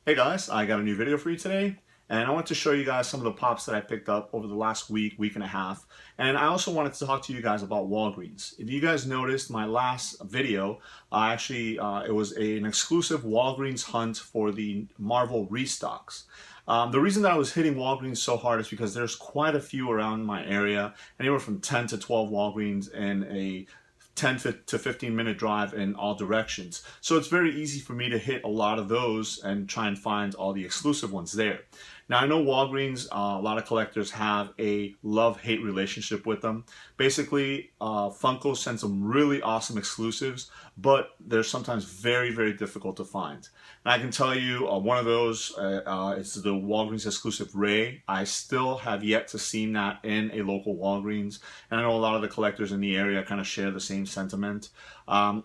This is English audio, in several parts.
Hey guys, I got a new video for you today, and I want to show you guys some of the pops that I picked up over the last week and a half. And I also wanted to talk to you guys about Walgreens. If you guys noticed my last video, it was an exclusive Walgreens hunt for the Marvel Restocks. The reason that I was hitting Walgreens so hard is because there's quite a few around my area, anywhere from 10 to 12 Walgreens in a 10 to 15 minute drive in all directions. So it's very easy for me to hit a lot of those and try and find all the exclusive ones there. Now I know Walgreens, a lot of collectors have a love-hate relationship with them. Basically, Funko sends some really awesome exclusives, but they're sometimes very difficult to find. And I can tell you one of those is the Walgreens exclusive Ray. I still have yet to see that in a local Walgreens, and I know a lot of the collectors in the area kind of share the same sentiment.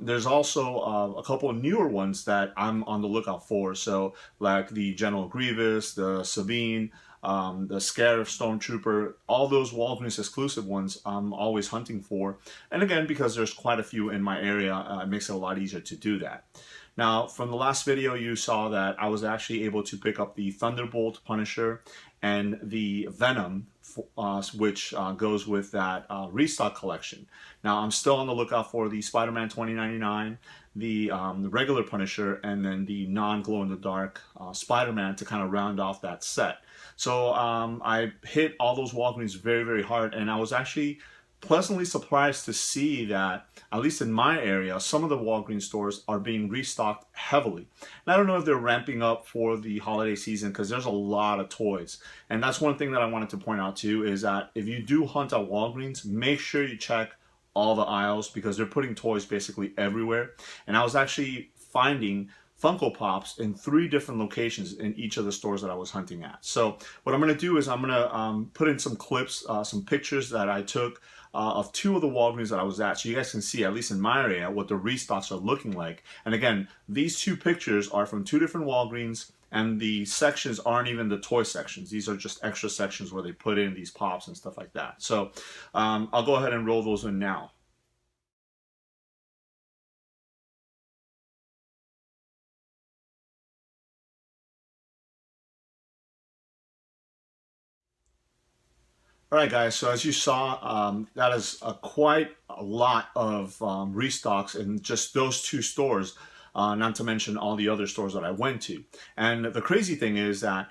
There's also a couple of newer ones that I'm on the lookout for, so like the General Grievous, the Sabine, the Scarif Stormtrooper, all those Walgreens exclusive ones I'm always hunting for. And again, because there's quite a few in my area, it makes it a lot easier to do that. Now, from the last video, you saw that I was actually able to pick up the Thunderbolt Punisher and the Venom, which goes with that restock collection. Now, I'm still on the lookout for the Spider-Man 2099, the regular Punisher, and then the non-glow-in-the-dark Spider-Man to kind of round off that set. So I hit all those Walgreens very hard, and I was actually pleasantly surprised to see that, at least in my area, some of the Walgreens stores are being restocked heavily. And I don't know if they're ramping up for the holiday season because there's a lot of toys. And that's one thing that I wanted to point out too, is that if you do hunt at Walgreens, make sure you check all the aisles because they're putting toys basically everywhere. And I was actually finding Funko Pops in 3 different locations in each of the stores that I was hunting at. So what I'm going to do is I'm going to put in some clips, some pictures that I took of 2 of the Walgreens that I was at, so you guys can see, at least in my area, what the restocks are looking like. And again, these 2 pictures are from 2 different Walgreens, and the sections aren't even the toy sections. These are just extra sections where they put in these pops and stuff like that. So I'll go ahead and roll those in now. Alright guys, so as you saw, that is quite a lot of restocks in just those 2 stores, not to mention all the other stores that I went to. And the crazy thing is that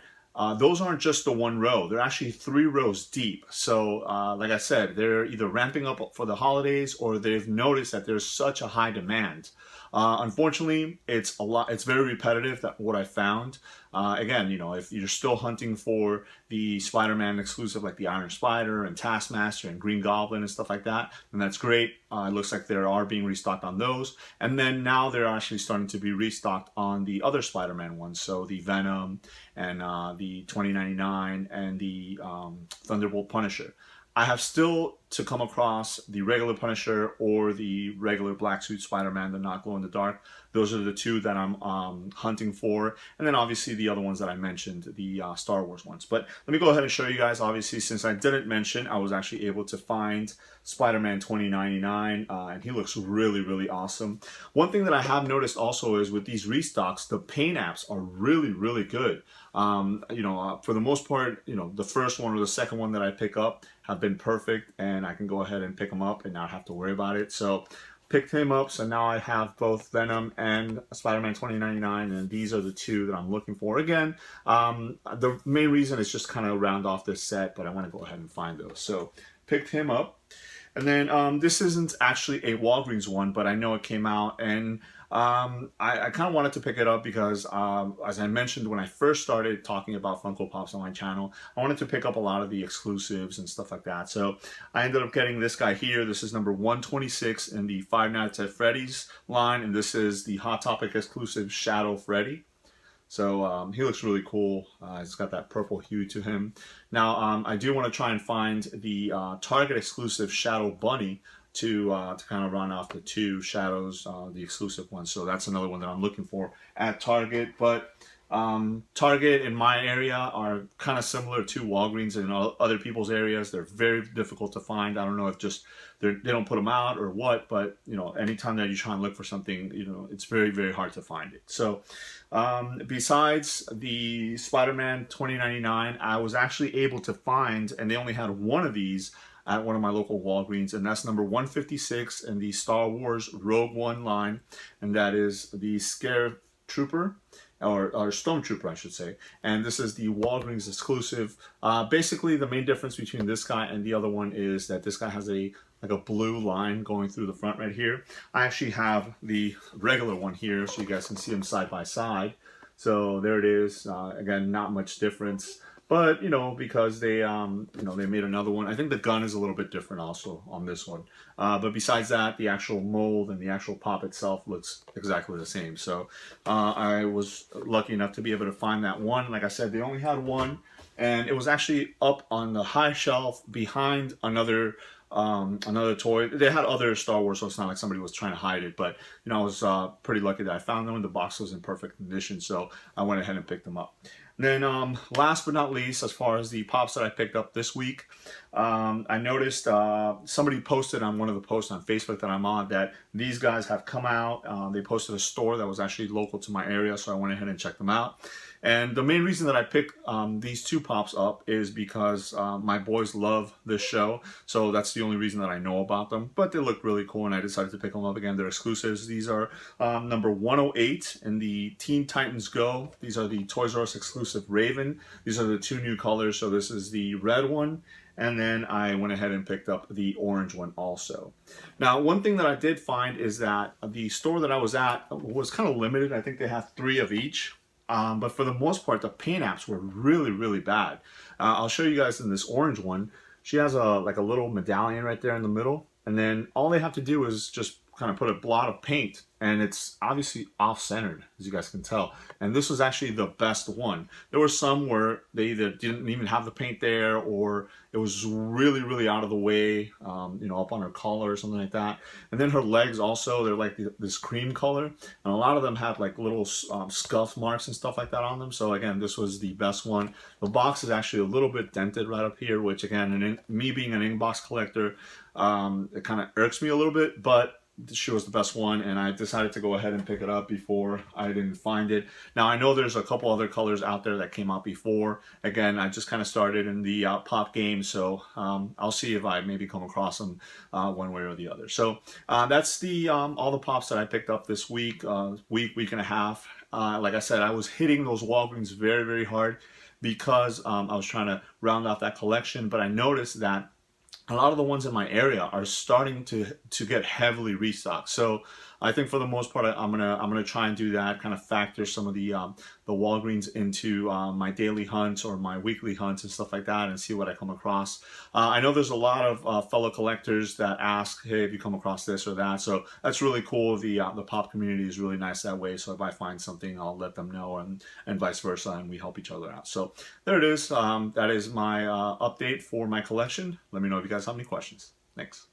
those aren't just the 1 row, they're actually 3 rows deep. So like I said, they're either ramping up for the holidays or they've noticed that there's such a high demand. Unfortunately, it's very repetitive, that what I found. Again, you know, if you're still hunting for the Spider-Man exclusive like the Iron Spider and Taskmaster and Green Goblin and stuff like that, then that's great. It looks like they are being restocked on those. And then now they're actually starting to be restocked on the other Spider-Man ones. So the Venom and the 2099 and the Thunderbolt Punisher. I have still to come across the regular Punisher or the regular black suit Spider-Man, the not glow in the dark. Those are the 2 that I'm hunting for. And then obviously the other ones that I mentioned, the Star Wars ones. But let me go ahead and show you guys. Obviously, since I didn't mention, I was actually able to find Spider-Man 2099, and he looks really awesome. One thing that I have noticed also is with these restocks, the paint apps are really good. For the most part, you know, the first one or the second one that I pick up have been perfect, and I can go ahead and pick them up and not have to worry about it. So picked him up, so now I have both Venom and Spider-Man 2099, and these are the 2 that I'm looking for. Again, the main reason is just kind of round off this set, but I want to go ahead and find those. So picked him up. And then this isn't actually a Walgreens one, but I know it came out, and I kind of wanted to pick it up because, as I mentioned when I first started talking about Funko Pops on my channel, I wanted to pick up a lot of the exclusives and stuff like that. So I ended up getting this guy here. This is number 126 in the Five Nights at Freddy's line, and this is the Hot Topic exclusive Shadow Freddy. So he looks really cool. He's got that purple hue to him. Now I do want to try and find the Target exclusive Shadow Bunny to kind of run off the 2 shadows, the exclusive ones. So that's another one that I'm looking for at Target. But Target in my area are kind of similar to Walgreens in other people's areas. They're very difficult to find. I don't know if just they don't put them out or what, but you know, anytime that you try and look for something, you know, it's very, very hard to find it. So besides the Spider-Man 2099, I was actually able to find, and they only had one of these at one of my local Walgreens, and that's number 156 in the Star Wars Rogue One line, and that is the Scare Trooper, or Stormtrooper, I should say. And this is the Walgreens exclusive. Basically, the main difference between this guy and the other one is that this guy has a blue line going through the front right here. I actually have the regular one here, so you guys can see them side by side. So there it is. Again, not much difference. But, you know, because they, you know, they made another one. I think the gun is a little bit different also on this one. But besides that, the actual mold and the actual pop itself looks exactly the same. So I was lucky enough to be able to find that one. Like I said, they only had one. And it was actually up on the high shelf behind another toy. They had other Star Wars, so it's not like somebody was trying to hide it. But, you know, I was pretty lucky that I found them. The box was in perfect condition. So I went ahead and picked them up. Then last but not least, as far as the pops that I picked up this week, I noticed somebody posted on one of the posts on Facebook that I'm on that these guys have come out. They posted a store that was actually local to my area, so I went ahead and checked them out. And the main reason that I picked these two pops up is because my boys love this show, so that's the only reason that I know about them. But they look really cool, and I decided to pick them up again. They're exclusives. These are number 108 in the Teen Titans Go. These are the Toys R Us exclusive Raven. These are the two new colors. So this is the red one, and then I went ahead and picked up the orange one also. Now, one thing that I did find is that the store that I was at was kind of limited. I think they have 3 of each. But for the most part, the paint apps were really, really bad. I'll show you guys in this orange one. She has like a little medallion right there in the middle. And then all they have to do is just kind of put a blot of paint, and it's obviously off-centered, as you guys can tell. And this was actually the best one. There were some where they either didn't even have the paint there, or it was really, really out of the way, you know, up on her collar or something like that. And then her legs also, they're like this cream color, and a lot of them had like little scuff marks and stuff like that on them. So again, this was the best one. The box is actually a little bit dented right up here, which again, me being an inbox collector, it kind of irks me a little bit, but she was the best one, and I decided to go ahead and pick it up before I didn't find it. Now, I know there's a couple other colors out there that came out before. Again, I just kind of started in the pop game, so I'll see if I maybe come across them one way or the other. So that's the all the pops that I picked up this week, week and a half. Like I said, I was hitting those Walgreens very, very hard because I was trying to round out that collection, but I noticed that a lot of the ones in my area are starting to get heavily restocked. So I think for the most part, I'm gonna try and do that, kind of factor some of the Walgreens into my daily hunts or my weekly hunts and stuff like that, and see what I come across. I know there's a lot of fellow collectors that ask, hey, have you come across this or that? So that's really cool. The pop community is really nice that way. So if I find something, I'll let them know, and vice versa, and we help each other out. So there it is. That is my update for my collection. Let me know if you guys have any questions. Thanks.